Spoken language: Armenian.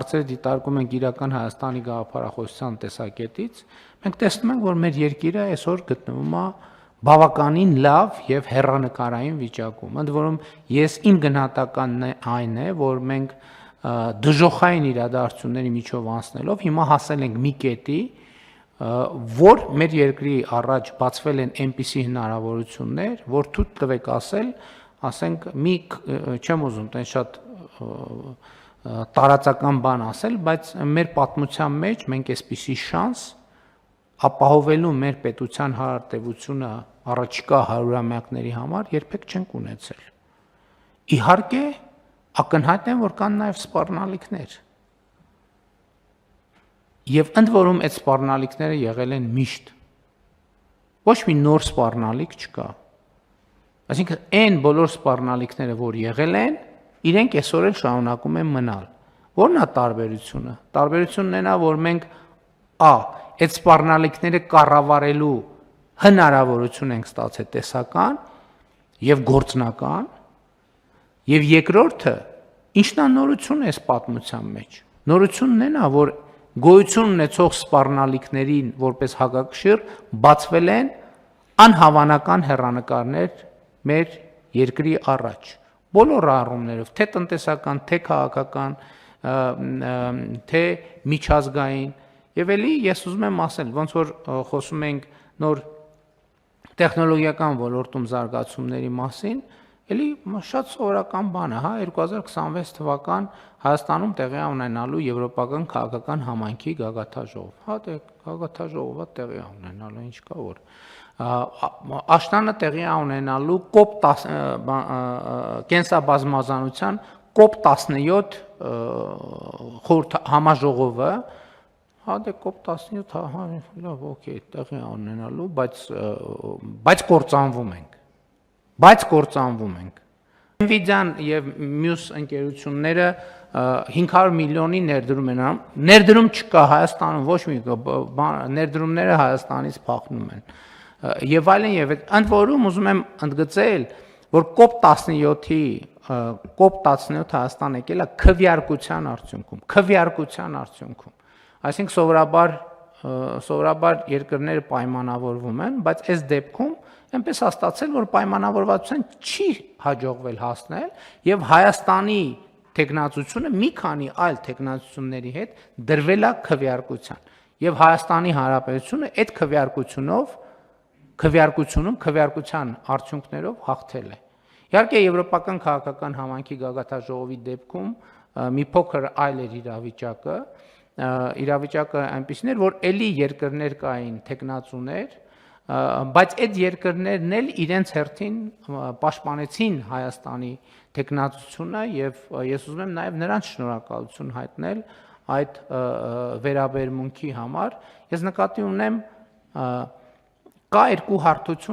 հարցերը դիտարկում ենք իրական Հայաստանի գաղափարախոսության տեսակետից, մենք տեսնում ենք, որ մեր երկիրը այսօր գտնվում է բավականին լավ եւ հեռանկարային վիճակում։ Ընդ որում ես իմ գնահատականն այն է, որ մենք դժոխային իրադարձությունների միջով անցնելով հիմա հասել ենք մի կետի, որ մեր երկրի առաջ բացվել են այնպիսի հնարավորություններ, որ թույլ տվեք ասենք մի չեմ ուզում տեն շատ տարածական բան ասել, բայց մեր պատմության մեջ մենք այսպիսի շանս ապահովելու մեր պետության հարատևությունը առաջիկա հարյուրամյակների համար երբեք չենք ունեցել։ Իհարկե, ակնհայտ է, որ կան նաև սպառնալիքներ։ Եվ ընդ որում այդ սպառնալիքները եղել են միշտ։ Ոչ մի նոր սպառնալիք չկա։ Այսինքն այն բոլոր սպառնալիքները, որ եղել են, իրենք այսօր էլ շարունակում են մնալ։ Որն է տարբերությունը։ Տարբերությունն է նա, որ մենք այդ սպառնալիքները կառավարելու հնարավորություն ենք ստացել տեսական եւ գործնական, եւ երկրորդը, ինչն է նորությունը այս պատմության մեջ։ Նորությունն է նա, որ գոյություն ունեցող սպառնալիքներին որպես հակակշիռ բացվել են անհավանական հեռանկարներ մեր երկրի առաջ։ Բոլոր առումներով, թե տնտեսական, թե քաղաքական, թե միջազգային, եւ էլի ես ուզում եմ ասել, ոնց որ խոսում ենք նոր տեխնոլոգիական ոլորտում զարգացումների մասին, էլի շատ սովորական բան է, 2026 թվական Հայաստանում տեղի ունենալու եվրոպական քաղաքական համայնքի գագաթաժողով, դե գագաթաժողովը տեղի ունենալու, ինչ կա որ աշնանը տեղի ունենալու կենսաբազմազանության COP17 համաժողովը, դե COP17 լավ, օքեյ, տեղի ունենալու, բայց կործանվում ենք։ Nvidia-ն եւ մյուս ընկերությունները 500 միլիոնի ներդրում են անում, ներդրում չկա Հայաստանում, ոչ մի ներդրումները Հայաստանից փախնում են։ Եվ այլն եւ ընդ որում ուզում եմ ընդգծել, որ COP17-ի Հայաստան եկել է քվեարկության արդյունքում։ Այսինքն սովորաբար երկրները պայմանավորվում են, բայց այս դեպքում այնպես է ստացել, որ պայմանավորվածության չի հաջողվել հասնել եւ Հայաստանի տեխնացությունը մի քանի այլ տեխնացությունների հետ դրվել է քվեարկության եւ Հայաստանի Հանրապետությունը այդ քվեարկության արդյունքներով հաղթել է։ Իհարկե եվրոպական քաղաքական համայնքի գագաթաժողովի դեպքում մի փոքր այլ էր իրավիճակը այնպիսին էր, որ էլի երկրներ կային տեխնացուներ, բայց այդ երկրներն էլ իրենց հերթին պաշտպանեցին Հայաստանի տեխնացությունը եւ ես ուզում եմ նաեւ նրանց շնորհակալություն հայտնել այդ վերաբերմունքի համար։ Ես նկատի ունեմ կա երկու հարթություն